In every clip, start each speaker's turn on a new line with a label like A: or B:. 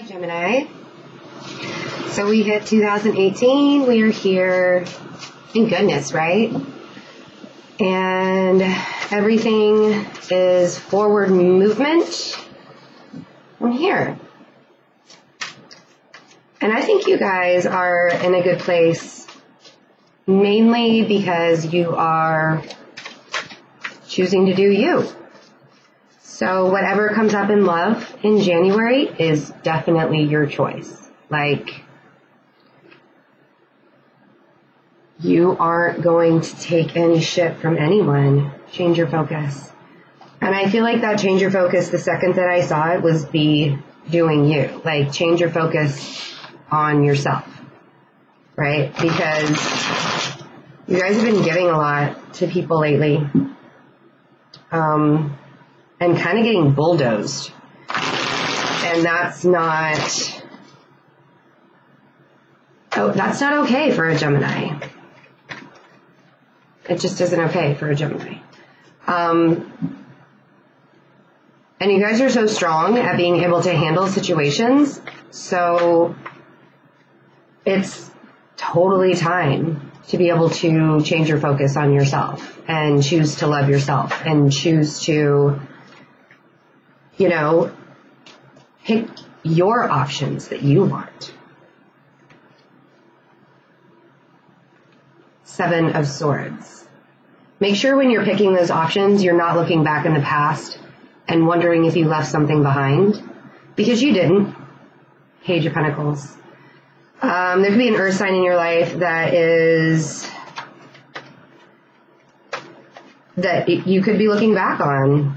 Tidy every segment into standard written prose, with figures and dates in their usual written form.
A: Hi, Gemini. So we hit 2018. We are here. Thank goodness, right? And everything is forward movement from here. And I think you guys are in a good place, mainly because you are choosing to do you. So whatever comes up in love in January is definitely your choice. Like, you aren't going to take any shit from anyone. Change your focus. And I feel like that change your focus, the second that I saw it, was be doing you. Like, change your focus on yourself, right? Because you guys have been giving a lot to people lately. And kind of getting bulldozed. And that's not okay for a Gemini. It just isn't okay for a Gemini. And you guys are so strong at being able to handle situations, so it's totally time to be able to change your focus on yourself and choose to love yourself and choose to, pick your options that you want. 7 of Swords. Make sure when you're picking those options, you're not looking back in the past and wondering if you left something behind, because you didn't. Page of Pentacles. There could be an earth sign in your life that you could be looking back on.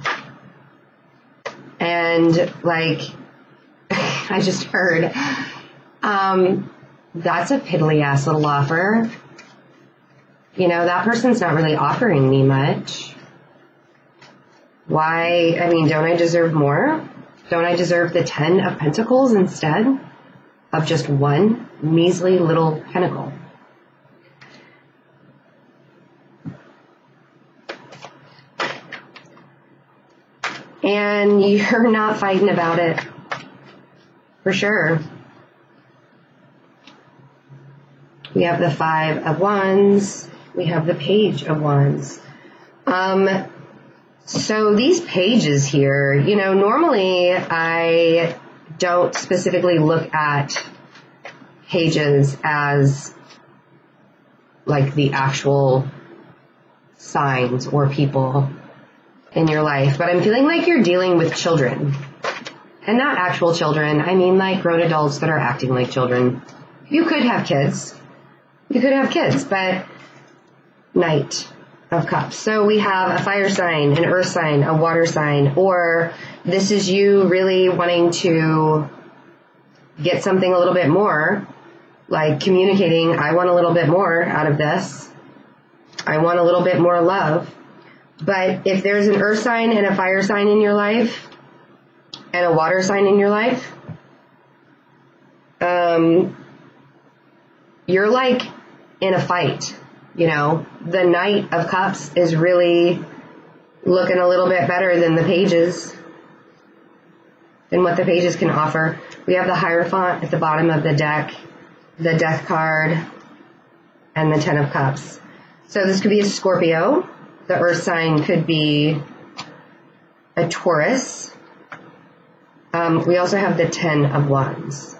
A: And I just heard, that's a piddly ass little offer. That person's not really offering me much. Why? Don't I deserve more? Don't I deserve the 10 of Pentacles instead of just one measly little pentacle? And you're not fighting about it, for sure. We have the 5 of Wands. We have the Page of Wands. So these pages here, normally I don't specifically look at pages as like the actual signs or people in your life, but I'm feeling like you're dealing with children, and not actual children. I mean, like grown adults that are acting like children. You could have kids, but Knight of Cups. So we have a fire sign, an earth sign, a water sign, or this is you really wanting to get something a little bit more, like communicating, I want a little bit more out of this. I want a little bit more love. But if there's an earth sign and a fire sign in your life and a water sign in your life, you're like in a fight, The Knight of Cups is really looking a little bit better than the pages, than what the pages can offer. We have the Hierophant at the bottom of the deck, the Death card, and the 10 of Cups. So this could be a Scorpio. The earth sign could be a Taurus. We also have the 10 of Wands.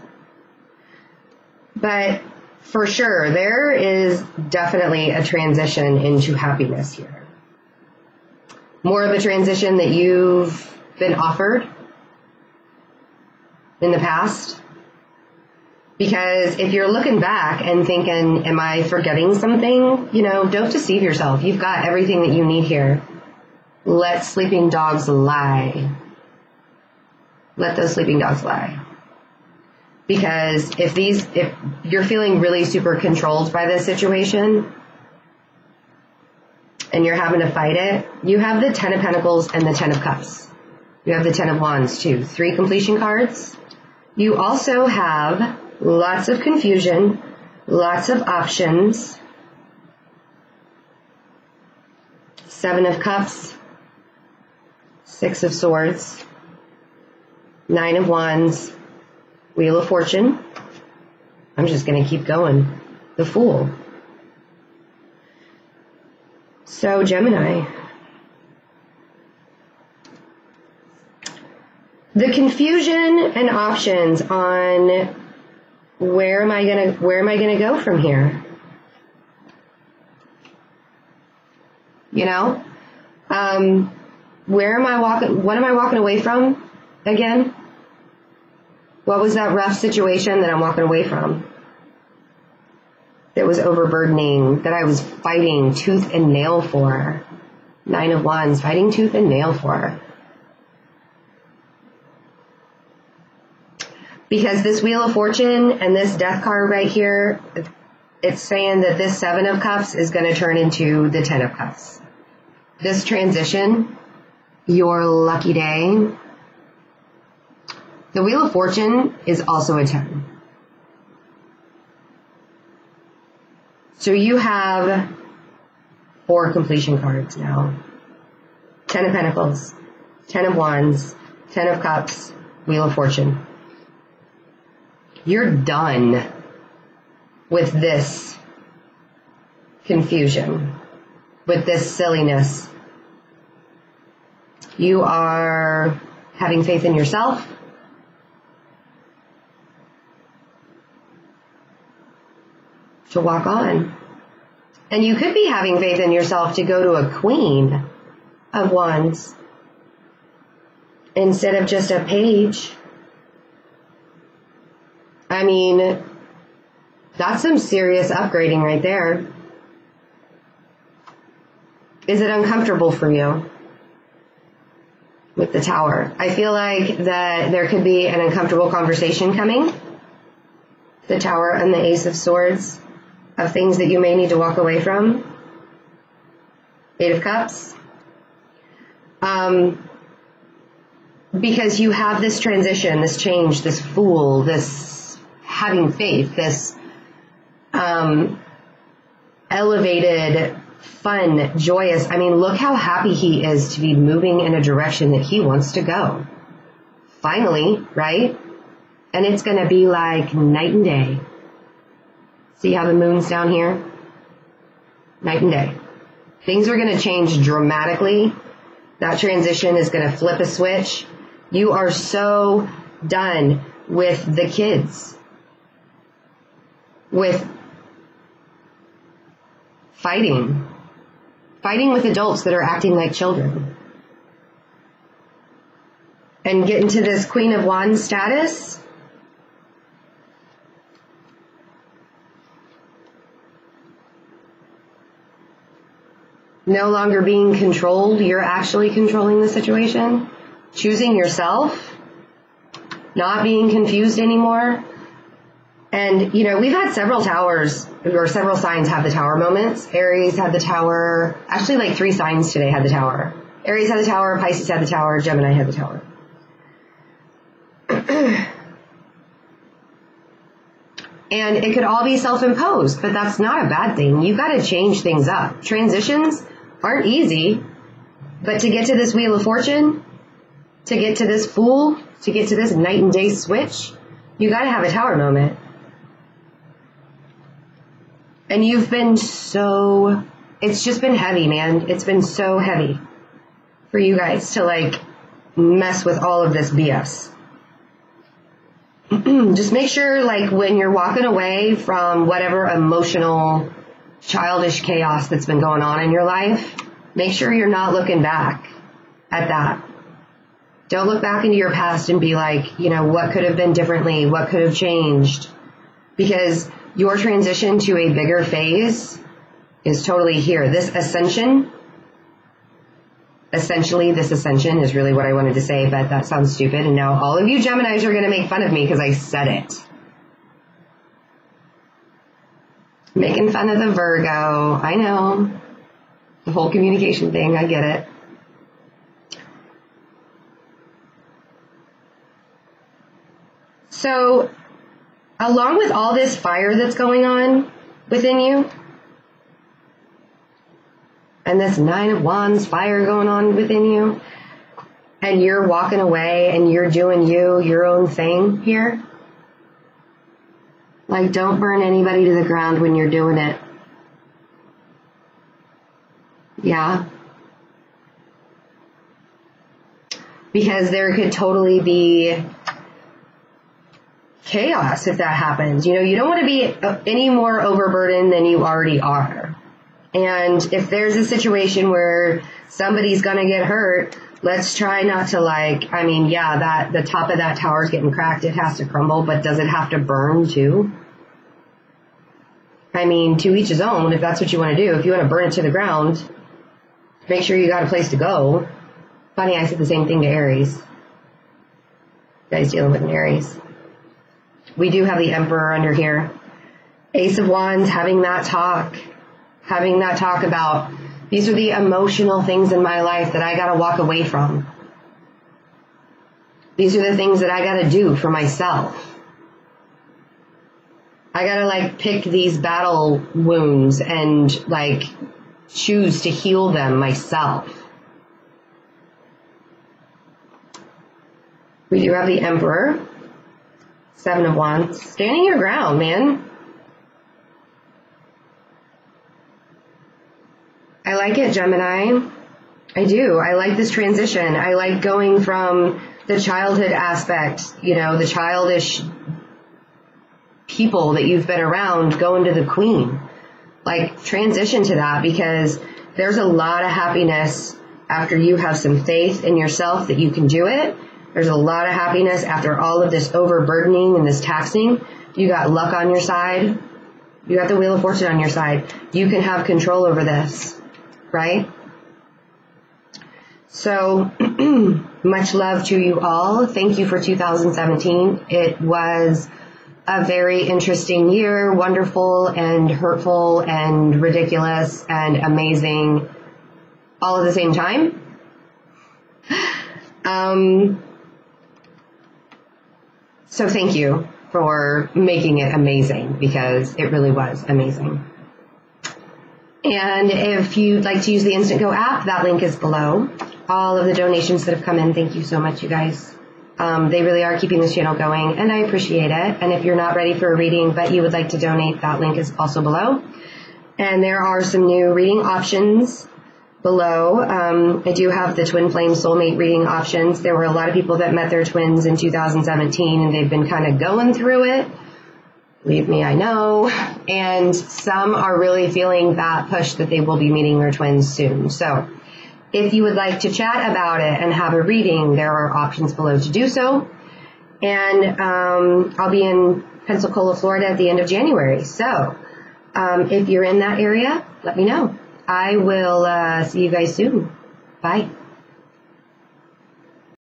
A: But for sure, there is definitely a transition into happiness here. More of a transition that you've been offered in the past. Because if you're looking back and thinking, am I forgetting something? Don't deceive yourself. You've got everything that you need here. Let sleeping dogs lie. Let those sleeping dogs lie. Because if you're feeling really super controlled by this situation and you're having to fight it, you have the 10 of Pentacles and the 10 of Cups. You have the 10 of Wands too. 3 completion cards. You also have lots of confusion, lots of options. 7 of Cups, 6 of Swords, 9 of Wands, Wheel of Fortune. I'm just going to keep going. The Fool. So, Gemini. The confusion and options on where am I gonna go from here? You know? What am I walking away from again? What was that rough situation that I'm walking away from? That was overburdening, that I was fighting tooth and nail for. 9 of Wands, fighting tooth and nail for. Because this Wheel of Fortune and this Death card right here, it's saying that this 7 of Cups is going to turn into the 10 of Cups. This transition, your lucky day. The Wheel of Fortune is also a 10. So you have 4 completion cards now. 10 of Pentacles, 10 of Wands, 10 of Cups, Wheel of Fortune. You're done with this confusion, with this silliness. You are having faith in yourself. To walk on. And you could be having faith in yourself to go to a Queen of Wands instead of just a Page. I mean, that's some serious upgrading right there. Is it uncomfortable for you with the Tower? I feel like that there could be an uncomfortable conversation coming. The Tower and the Ace of Swords, of things that you may need to walk away from. 8 of Cups. Because you have this transition, this change, this Fool, this having faith, this elevated, fun, joyous. I mean, look how happy he is to be moving in a direction that he wants to go. Finally, right? And it's going to be like night and day. See how the moon's down here? Night and day. Things are going to change dramatically. That transition is going to flip a switch. You are so done with the kids. With fighting. Fighting with adults that are acting like children. And get into this Queen of Wands status. No longer being controlled. You're actually controlling the situation. Choosing yourself. Not being confused anymore. And, you know, we've had several towers, or several signs have the Tower moments. Aries had the Tower. Actually, like 3 signs today had the Tower. Aries had the Tower, Pisces had the Tower, Gemini had the Tower. And it could all be self-imposed, but that's not a bad thing. You've got to change things up. Transitions aren't easy, but to get to this Wheel of Fortune, to get to this Fool, to get to this night and day switch, you got to have a Tower moment. And you've been it's just been heavy, man. It's been so heavy for you guys to like mess with all of this BS. Just make sure, like, when you're walking away from whatever emotional, childish chaos that's been going on in your life, make sure you're not looking back at that. Don't look back into your past and be like, you know, what could have been differently? What could have changed? Because your transition to a bigger phase is totally here. This ascension, essentially, this ascension is really what I wanted to say, but that sounds stupid. And now all of you Geminis are going to make fun of me because I said it. Making fun of the Virgo. I know. The whole communication thing. I get it. So, along with all this fire that's going on within you, and this 9 of Wands fire going on within you, and you're walking away and you're doing your own thing here, Like, don't burn anybody to the ground when you're doing it. Yeah. Because there could totally be chaos if that happens. You know, you don't want to be any more overburdened than you already are. And if there's a situation where somebody's going to get hurt, let's try not to that the top of that tower is getting cracked. It has to crumble, but does it have to burn too? I mean, to each his own, if that's what you want to do. If you want to burn it to the ground, make sure you got a place to go. Funny, I said the same thing to Aries. You guys dealing with an Aries. We do have the Emperor under here. Ace of Wands, having that talk about, these are the emotional things in my life that I got to walk away from. These are the things that I got to do for myself. I got to pick these battle wounds and choose to heal them myself. We do have the Emperor, Seven of Wands, standing your ground, man. I like it, Gemini. I do. I like this transition. I like going from the childhood aspect, the childish people that you've been around, going to the Queen. Transition to that, because there's a lot of happiness after you have some faith in yourself that you can do it. There's a lot of happiness after all of this overburdening and this taxing. You got luck on your side. You got the Wheel of Fortune on your side. You can have control over this, right? So, much love to you all. Thank you for 2017. It was a very interesting year, wonderful and hurtful and ridiculous and amazing all at the same time. So thank you for making it amazing, because it really was amazing. And if you'd like to use the InstantGo app, that link is below. All of the donations that have come in, thank you so much, you guys. They really are keeping this channel going, and I appreciate it. And if you're not ready for a reading, but you would like to donate, that link is also below. And there are some new reading options below. I do have the Twin Flame Soulmate reading options. There were a lot of people that met their twins in 2017, and they've been kind of going through it. Believe me, I know. And some are really feeling that push that they will be meeting their twins soon. So if you would like to chat about it and have a reading, there are options below to do so. And I'll be in Pensacola, Florida at the end of January. So if you're in that area, let me know. I will see you guys soon. Bye.